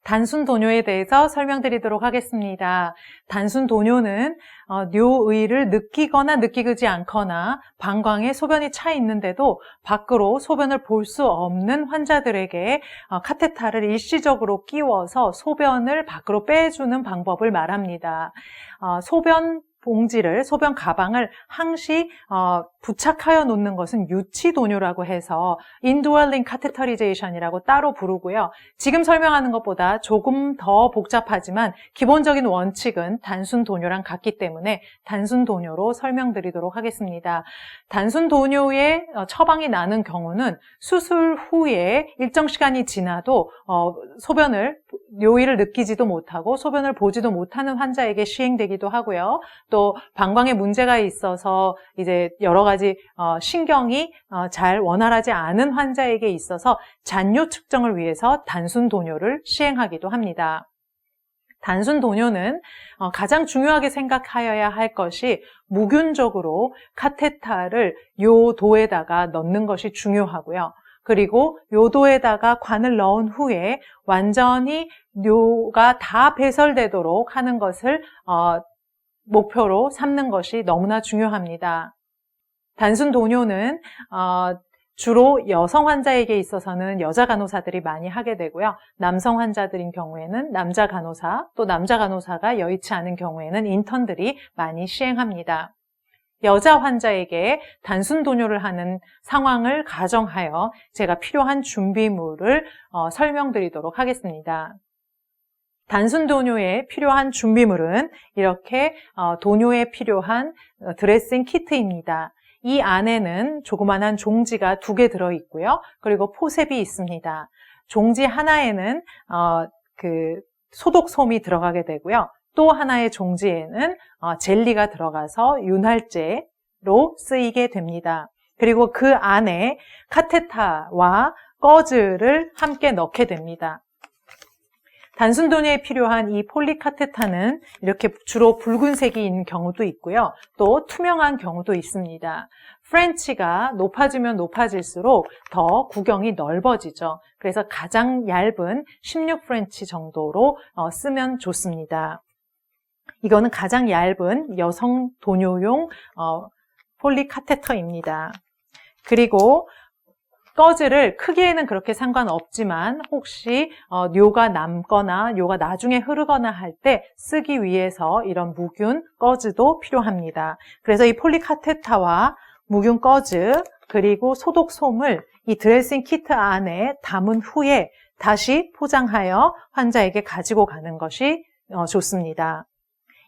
단순 도뇨에 대해서 설명드리도록 하겠습니다. 단순 도뇨는 뇨의를 느끼거나 느끼지 않거나 방광에 소변이 차 있는데도 밖으로 소변을 볼 수 없는 환자들에게 카테타를 일시적으로 끼워서 소변을 밖으로 빼주는 방법을 말합니다. 소변 봉지를, 소변 가방을 항시 부착하여 놓는 것은 유치도뇨라고 해서 인드웰링 카테터리제이션이라고 따로 부르고요. 지금 설명하는 것보다 조금 더 복잡하지만 기본적인 원칙은 단순 도뇨랑 같기 때문에 단순 도뇨로 설명드리도록 하겠습니다. 단순 도뇨에 처방이 나는 경우는 수술 후에 일정 시간이 지나도 뇨의를 느끼지도 못하고 소변을 보지도 못하는 환자에게 시행되기도 하고요. 또 방광에 문제가 있어서 이제 여러 가지 신경이 잘 원활하지 않은 환자에게 있어서 잔뇨 측정을 위해서 단순 도뇨를 시행하기도 합니다. 단순 도뇨는 가장 중요하게 생각하여야 할 것이 무균적으로 카테타를 요도에다가 넣는 것이 중요하고요. 그리고 요도에다가 관을 넣은 후에 완전히 뇨가 다 배설되도록 하는 것을 목표로 삼는 것이 너무나 중요합니다. 단순 도뇨는 주로 여성 환자에게 있어서는 여자 간호사들이 많이 하게 되고요. 남성 환자들인 경우에는 남자 간호사, 또 남자 간호사가 여의치 않은 경우에는 인턴들이 많이 시행합니다. 여자 환자에게 단순 도뇨를 하는 상황을 가정하여 제가 필요한 준비물을 설명드리도록 하겠습니다. 단순 도뇨에 필요한 준비물은 이렇게 도뇨에 필요한 드레싱 키트입니다. 이 안에는 조그만한 종지가 2개 들어있고요. 그리고 포셉이 있습니다. 종지 하나에는 소독솜이 들어가게 되고요. 또 하나의 종지에는 젤리가 들어가서 윤활제로 쓰이게 됩니다. 그리고 그 안에 카테타와 거즈를 함께 넣게 됩니다. 단순 도뇨에 필요한 이 폴리카테타는 이렇게 주로 붉은색인 경우도 있고요. 또 투명한 경우도 있습니다. 프렌치가 높아지면 높아질수록 더 구경이 넓어지죠. 그래서 가장 얇은 16프렌치 정도로 쓰면 좋습니다. 이거는 가장 얇은 여성 도뇨용 폴리카테터입니다. 그리고 거즈를 크기에는 그렇게 상관없지만 혹시 뇨가 남거나 뇨가 나중에 흐르거나 할 때 쓰기 위해서 이런 무균 거즈도 필요합니다. 그래서 이 폴리카테타와 무균 거즈 그리고 소독솜을 이 드레싱 키트 안에 담은 후에 다시 포장하여 환자에게 가지고 가는 것이 좋습니다.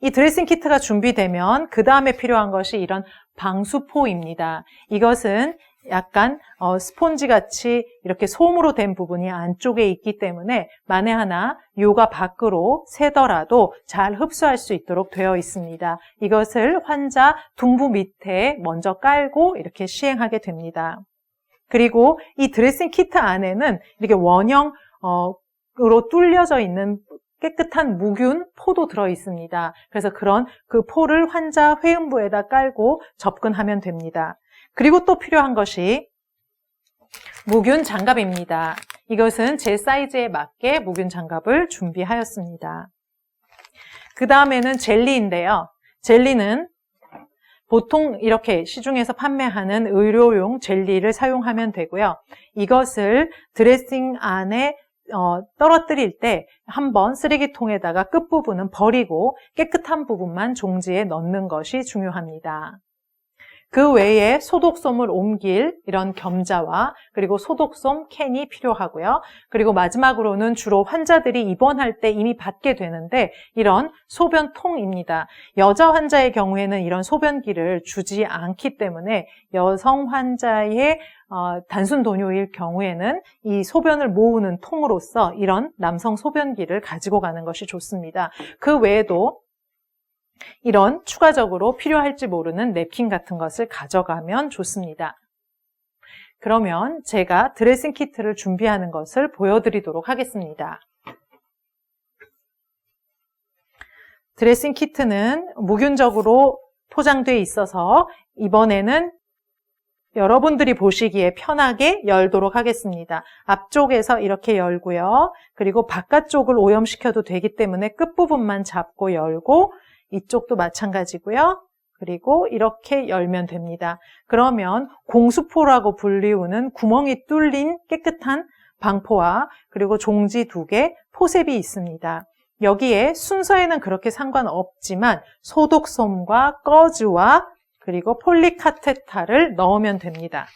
이 드레싱 키트가 준비되면 그 다음에 필요한 것이 이런 방수포입니다. 이것은 약간 스폰지같이 이렇게 솜으로 된 부분이 안쪽에 있기 때문에 만에 하나 뇨가 밖으로 새더라도 잘 흡수할 수 있도록 되어 있습니다. 이것을 환자 둔부 밑에 먼저 깔고 이렇게 시행하게 됩니다. 그리고 이 드레싱 키트 안에는 이렇게 원형으로 뚫려져 있는 깨끗한 무균 포도 들어 있습니다. 그래서 그 포를 환자 회음부에다 깔고 접근하면 됩니다. 그리고 또 필요한 것이 무균 장갑입니다. 이것은 제 사이즈에 맞게 무균 장갑을 준비하였습니다. 그 다음에는 젤리인데요. 젤리는 보통 이렇게 시중에서 판매하는 의료용 젤리를 사용하면 되고요. 이것을 드레싱 안에 떨어뜨릴 때 한번 쓰레기통에다가 끝부분은 버리고 깨끗한 부분만 종지에 넣는 것이 중요합니다. 그 외에 소독솜을 옮길 이런 겸자와 그리고 소독솜 캔이 필요하고요. 그리고 마지막으로는 주로 환자들이 입원할 때 이미 받게 되는데 이런 소변통입니다. 여자 환자의 경우에는 이런 소변기를 주지 않기 때문에 여성 환자의 단순 도뇨일 경우에는 이 소변을 모으는 통으로서 이런 남성 소변기를 가지고 가는 것이 좋습니다. 그 외에도 이런 추가적으로 필요할지 모르는 냅킨 같은 것을 가져가면 좋습니다. 그러면 제가 드레싱 키트를 준비하는 것을 보여드리도록 하겠습니다. 드레싱 키트는 무균적으로 포장되어 있어서 이번에는 여러분들이 보시기에 편하게 열도록 하겠습니다. 앞쪽에서 이렇게 열고요. 그리고 바깥쪽을 오염시켜도 되기 때문에 끝부분만 잡고 열고 이쪽도 마찬가지고요. 그리고 이렇게 열면 됩니다. 그러면 공수포라고 불리우는 구멍이 뚫린 깨끗한 방포와 그리고 종지 2개, 포셉이 있습니다. 여기에 순서에는 그렇게 상관없지만 소독솜과 꺼즈와 그리고 폴리카테타를 넣으면 됩니다.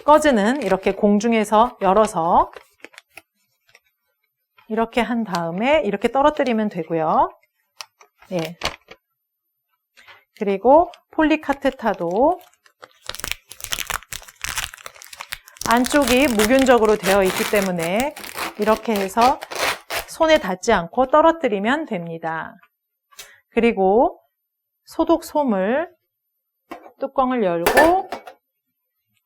꺼즈는 이렇게 공중에서 열어서 이렇게 한 다음에 이렇게 떨어뜨리면 되고요. 예. 그리고 폴리카테타도 안쪽이 무균적으로 되어 있기 때문에 이렇게 해서 손에 닿지 않고 떨어뜨리면 됩니다. 그리고 소독솜을 뚜껑을 열고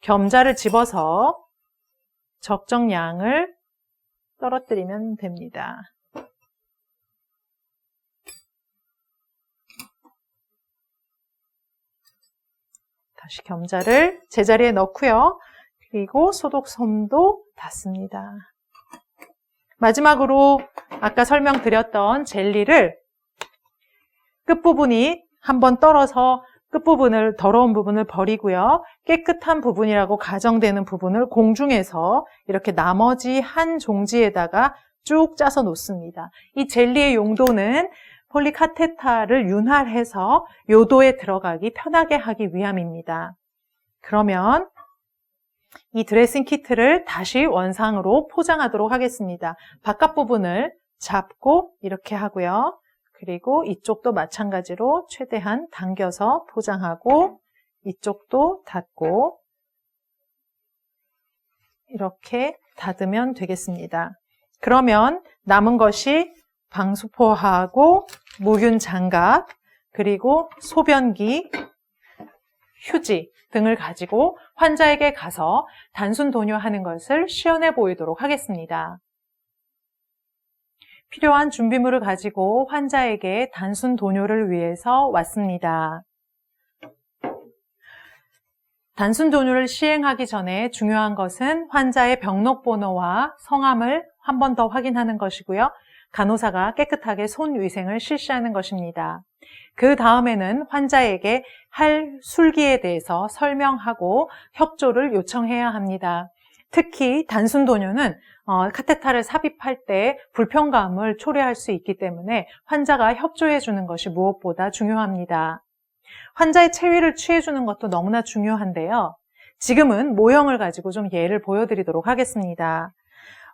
겸자를 집어서 적정량을 떨어뜨리면 됩니다. 다시 겸자를 제자리에 넣고요. 그리고 소독솜도 닫습니다. 마지막으로 아까 설명드렸던 젤리를 끝부분이 한번 떨어서 끝부분을 더러운 부분을 버리고요. 깨끗한 부분이라고 가정되는 부분을 공중에서 이렇게 나머지 한 종지에다가 쭉 짜서 놓습니다. 이 젤리의 용도는 폴리카테타를 윤활해서 요도에 들어가기 편하게 하기 위함입니다. 그러면 이 드레싱 키트를 다시 원상으로 포장하도록 하겠습니다. 바깥 부분을 잡고 이렇게 하고요. 그리고 이쪽도 마찬가지로 최대한 당겨서 포장하고 이쪽도 닫고 이렇게 닫으면 되겠습니다. 그러면 남은 것이 방수포하고 무균 장갑 그리고 소변기, 휴지 등을 가지고 환자에게 가서 단순 도뇨하는 것을 시연해 보이도록 하겠습니다. 필요한 준비물을 가지고 환자에게 단순 도뇨를 위해서 왔습니다. 단순 도뇨를 시행하기 전에 중요한 것은 환자의 병록번호와 성함을 한 번 더 확인하는 것이고요. 간호사가 깨끗하게 손 위생을 실시하는 것입니다. 그 다음에는 환자에게 할 술기에 대해서 설명하고 협조를 요청해야 합니다. 특히 단순 도뇨는 카테타를 삽입할 때 불편감을 초래할 수 있기 때문에 환자가 협조해 주는 것이 무엇보다 중요합니다. 환자의 체위를 취해 주는 것도 너무나 중요한데요. 지금은 모형을 가지고 좀 예를 보여드리도록 하겠습니다.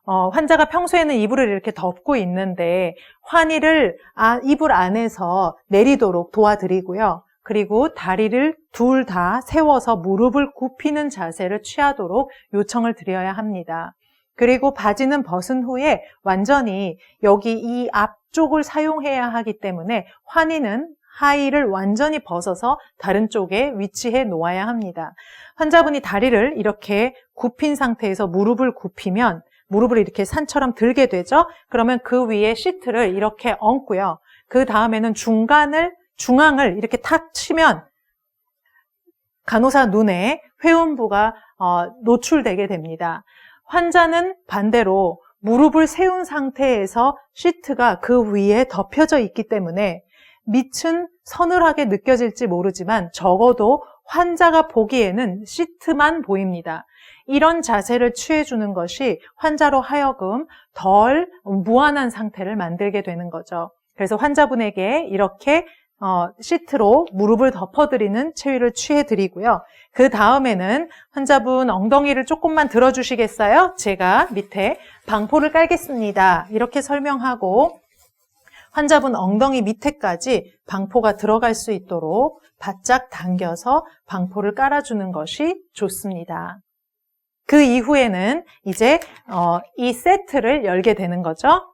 환자가 평소에는 이불을 이렇게 덮고 있는데 환희를 이불 안에서 내리도록 도와드리고요. 그리고 다리를 둘 다 세워서 무릎을 굽히는 자세를 취하도록 요청을 드려야 합니다. 그리고 바지는 벗은 후에 완전히 여기 이 앞쪽을 사용해야 하기 때문에 환희는 하의를 완전히 벗어서 다른 쪽에 위치해 놓아야 합니다. 환자분이 다리를 이렇게 굽힌 상태에서 무릎을 굽히면 무릎을 이렇게 산처럼 들게 되죠. 그러면 그 위에 시트를 이렇게 얹고요. 그 다음에는 중앙을 이렇게 탁 치면 간호사 눈에 회음부가 노출되게 됩니다. 환자는 반대로 무릎을 세운 상태에서 시트가 그 위에 덮여져 있기 때문에 밑은 서늘하게 느껴질지 모르지만 적어도 환자가 보기에는 시트만 보입니다. 이런 자세를 취해주는 것이 환자로 하여금 덜 무한한 상태를 만들게 되는 거죠. 그래서 환자분에게 이렇게 시트로 무릎을 덮어드리는 체위를 취해드리고요. 그 다음에는 환자분 엉덩이를 조금만 들어주시겠어요? 제가 밑에 방포를 깔겠습니다. 이렇게 설명하고 환자분 엉덩이 밑에까지 방포가 들어갈 수 있도록 바짝 당겨서 방포를 깔아주는 것이 좋습니다. 그 이후에는 이제 이 세트를 열게 되는 거죠.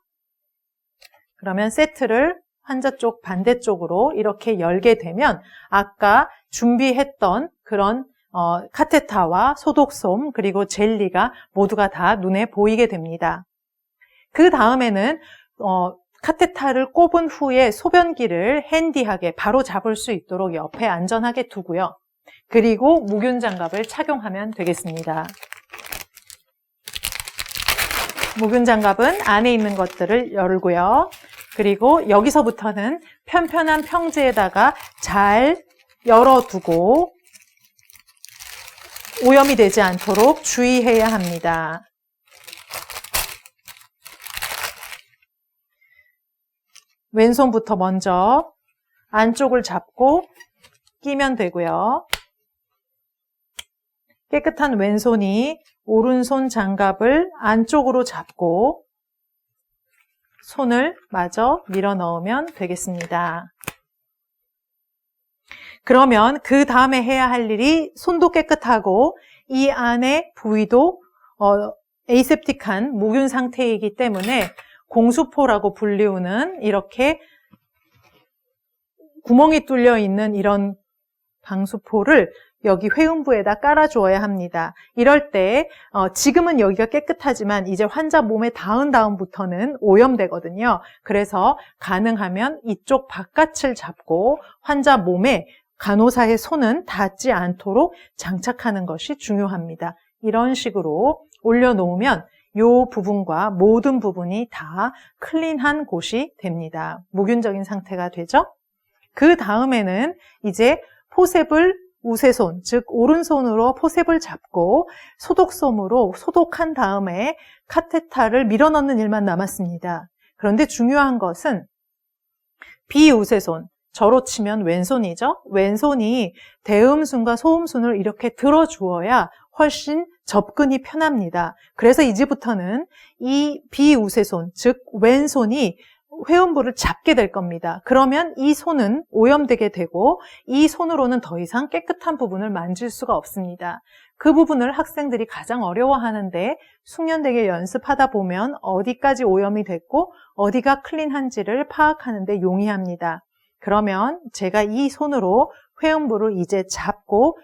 그러면 세트를 환자 쪽 반대쪽으로 이렇게 열게 되면 아까 준비했던 그런 카테타와 소독솜 그리고 젤리가 모두가 다 눈에 보이게 됩니다. 그 다음에는 카테타를 꼽은 후에 소변기를 핸디하게 바로 잡을 수 있도록 옆에 안전하게 두고요. 그리고 무균 장갑을 착용하면 되겠습니다. 무균 장갑은 안에 있는 것들을 열고요. 그리고 여기서부터는 편편한 평지에다가 잘 열어두고 오염이 되지 않도록 주의해야 합니다. 왼손부터 먼저 안쪽을 잡고 끼면 되고요. 깨끗한 왼손이 오른손 장갑을 안쪽으로 잡고 손을 마저 밀어 넣으면 되겠습니다. 그러면 그 다음에 해야 할 일이 손도 깨끗하고 이 안에 부위도 에이셉틱한 무균 상태이기 때문에 공수포라고 불리우는 이렇게 구멍이 뚫려 있는 이런 방수포를 여기 회음부에다 깔아주어야 합니다. 이럴 때 지금은 여기가 깨끗하지만 이제 환자 몸에 닿은 다음부터는 오염되거든요. 그래서 가능하면 이쪽 바깥을 잡고 환자 몸에 간호사의 손은 닿지 않도록 장착하는 것이 중요합니다. 이런 식으로 올려놓으면 이 부분과 모든 부분이 다 클린한 곳이 됩니다. 무균적인 상태가 되죠? 그 다음에는 이제 포셉을 우세손, 즉 오른손으로 포셉을 잡고 소독솜으로 소독한 다음에 카테타를 밀어넣는 일만 남았습니다. 그런데 중요한 것은 비우세손, 저로 치면 왼손이죠. 왼손이 대음순과 소음순을 이렇게 들어주어야 훨씬 접근이 편합니다. 그래서 이제부터는 이 비우세손, 즉 왼손이 회음부를 잡게 될 겁니다. 그러면 이 손은 오염되게 되고 이 손으로는 더 이상 깨끗한 부분을 만질 수가 없습니다. 그 부분을 학생들이 가장 어려워하는데 숙련되게 연습하다 보면 어디까지 오염이 됐고 어디가 클린한지를 파악하는 데 용이합니다. 그러면 제가 이 손으로 회음부를 이제 잡고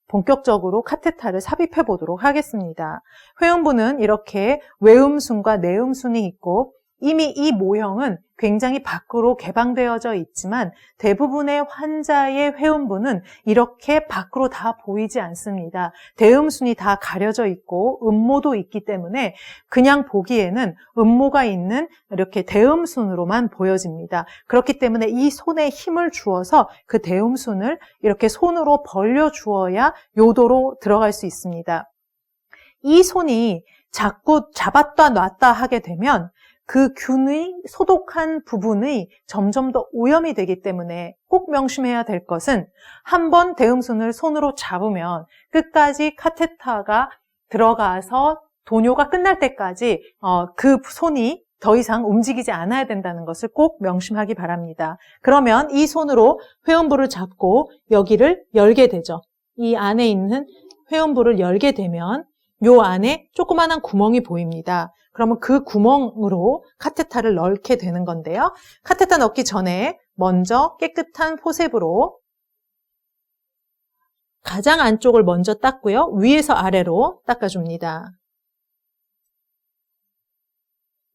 본격적으로 카테타를 삽입해 보도록 하겠습니다. 회음부는 이렇게 외음순과 내음순이 있고 이미 이 모형은 굉장히 밖으로 개방되어져 있지만 대부분의 환자의 회음부는 이렇게 밖으로 다 보이지 않습니다. 대음순이 다 가려져 있고 음모도 있기 때문에 그냥 보기에는 음모가 있는 이렇게 대음순으로만 보여집니다. 그렇기 때문에 이 손에 힘을 주어서 그 대음순을 이렇게 손으로 벌려 주어야 요도로 들어갈 수 있습니다. 이 손이 자꾸 잡았다 놨다 하게 되면 그 균의 소독한 부분이 점점 더 오염이 되기 때문에 꼭 명심해야 될 것은 한번 대음순을 손으로 잡으면 끝까지 카테타가 들어가서 도뇨가 끝날 때까지 그 손이 더 이상 움직이지 않아야 된다는 것을 꼭 명심하기 바랍니다. 그러면 이 손으로 회음부를 잡고 여기를 열게 되죠. 이 안에 있는 회음부를 열게 되면 요 안에 조그마한 구멍이 보입니다. 그러면 그 구멍으로 카테타를 넣게 되는 건데요. 카테타 넣기 전에 먼저 깨끗한 포셉으로 가장 안쪽을 먼저 닦고요. 위에서 아래로 닦아줍니다.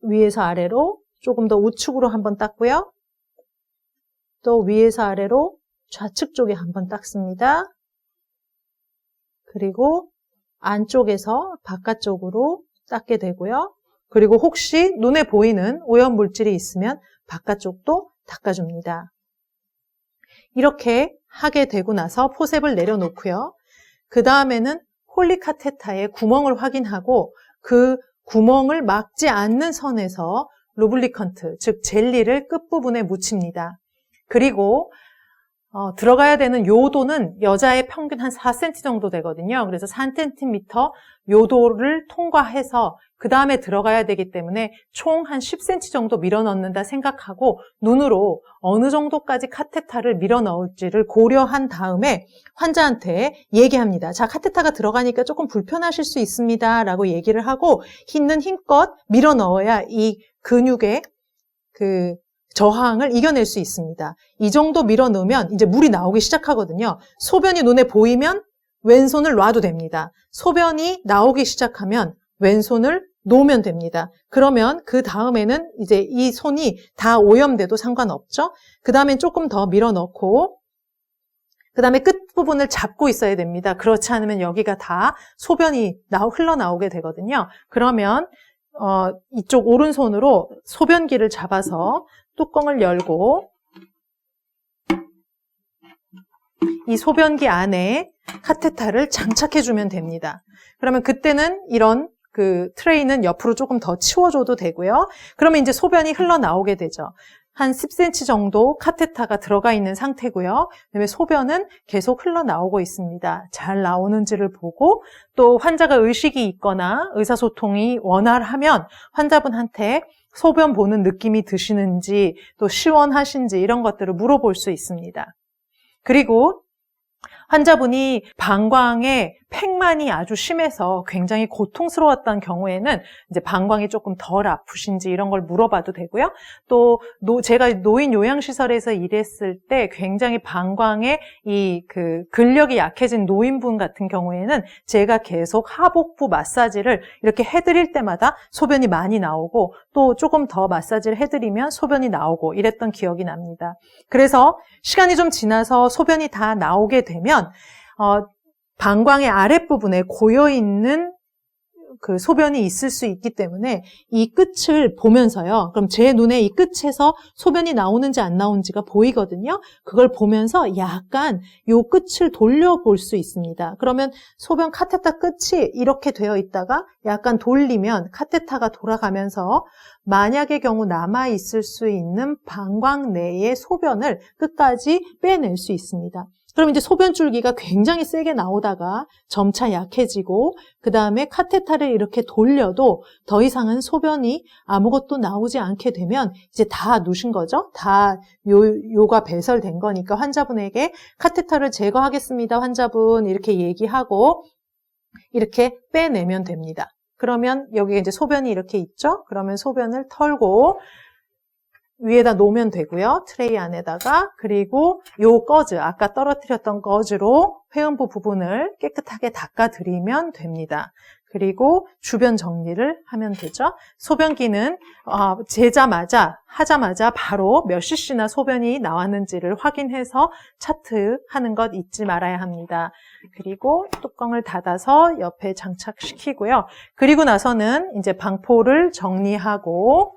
위에서 아래로 조금 더 우측으로 한번 닦고요. 또 위에서 아래로 좌측 쪽에 한번 닦습니다. 그리고 안쪽에서 바깥쪽으로 닦게 되고요. 그리고 혹시 눈에 보이는 오염 물질이 있으면 바깥쪽도 닦아줍니다. 이렇게 하게 되고 나서 포셉을 내려놓고요. 그 다음에는 폴리카테타의 구멍을 확인하고 그 구멍을 막지 않는 선에서 루블리컨트, 즉 젤리를 끝부분에 묻힙니다. 그리고 들어가야 되는 요도는 여자의 평균 한 4cm 정도 되거든요. 그래서 4cm 요도를 통과해서 그 다음에 들어가야 되기 때문에 총 한 10cm 정도 밀어 넣는다 생각하고 눈으로 어느 정도까지 카테타를 밀어 넣을지를 고려한 다음에 환자한테 얘기합니다. 자, 카테타가 들어가니까 조금 불편하실 수 있습니다. 라고 얘기를 하고 있는 힘껏 밀어 넣어야 이 근육의 그 저항을 이겨낼 수 있습니다. 이 정도 밀어 넣으면 이제 물이 나오기 시작하거든요. 소변이 눈에 보이면 왼손을 놔도 됩니다. 소변이 나오기 시작하면 왼손을 놓으면 됩니다. 그러면 그 다음에는 이제 이 손이 다 오염돼도 상관없죠. 그 다음엔 조금 더 밀어 넣고 그 다음에 끝부분을 잡고 있어야 됩니다. 그렇지 않으면 여기가 다 소변이 흘러나오게 되거든요. 그러면 이쪽 오른손으로 소변기를 잡아서 뚜껑을 열고 이 소변기 안에 카테터를 장착해주면 됩니다. 그러면 그때는 이런 그 트레이는 옆으로 조금 더 치워줘도 되고요. 그러면 이제 소변이 흘러나오게 되죠. 한 10cm 정도 카테터가 들어가 있는 상태고요. 그다음에 소변은 계속 흘러나오고 있습니다. 잘 나오는지를 보고 또 환자가 의식이 있거나 의사소통이 원활하면 환자분한테 소변 보는 느낌이 드시는지 또 시원하신지 이런 것들을 물어볼 수 있습니다. 그리고 환자분이 방광에 팽만이 아주 심해서 굉장히 고통스러웠던 경우에는 이제 방광이 조금 덜 아프신지 이런 걸 물어봐도 되고요. 또 제가 노인 요양시설에서 일했을 때 굉장히 방광에 그 근력이 약해진 노인분 같은 경우에는 제가 계속 하복부 마사지를 이렇게 해드릴 때마다 소변이 많이 나오고 또 조금 더 마사지를 해드리면 소변이 나오고 이랬던 기억이 납니다. 그래서 시간이 좀 지나서 소변이 다 나오게 되면 방광의 아랫부분에 고여있는 그 소변이 있을 수 있기 때문에 이 끝을 보면서요. 그럼 제 눈에 이 끝에서 소변이 나오는지 안 나오는지가 보이거든요. 그걸 보면서 약간 이 끝을 돌려볼 수 있습니다. 그러면 소변 카테터 끝이 이렇게 되어 있다가 약간 돌리면 카테터가 돌아가면서 만약의 경우 남아있을 수 있는 방광 내의 소변을 끝까지 빼낼 수 있습니다. 그럼 이제 소변줄기가 굉장히 세게 나오다가 점차 약해지고 그 다음에 카테터를 이렇게 돌려도 더 이상은 소변이 아무것도 나오지 않게 되면 이제 다 누신 거죠. 다 요가 배설된 거니까 환자분에게 카테터를 제거하겠습니다. 환자분 이렇게 얘기하고 이렇게 빼내면 됩니다. 그러면 여기에 이제 소변이 이렇게 있죠. 그러면 소변을 털고 위에다 놓으면 되고요. 트레이 안에다가. 그리고 요 거즈, 아까 떨어뜨렸던 거즈로 회음부 부분을 깨끗하게 닦아드리면 됩니다. 그리고 주변 정리를 하면 되죠. 소변기는 하자마자 바로 몇 cc나 소변이 나왔는지를 확인해서 차트하는 것 잊지 말아야 합니다. 그리고 뚜껑을 닫아서 옆에 장착시키고요. 그리고 나서는 이제 방포를 정리하고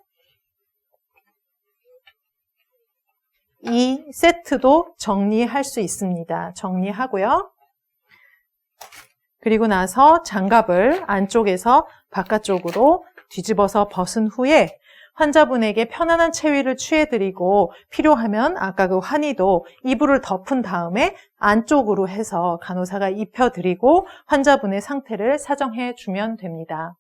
이 세트도 정리할 수 있습니다. 정리하고요. 그리고 나서 장갑을 안쪽에서 바깥쪽으로 뒤집어서 벗은 후에 환자분에게 편안한 체위를 취해드리고 필요하면 아까 그 환희도 이불을 덮은 다음에 안쪽으로 해서 간호사가 입혀드리고 환자분의 상태를 사정해 주면 됩니다.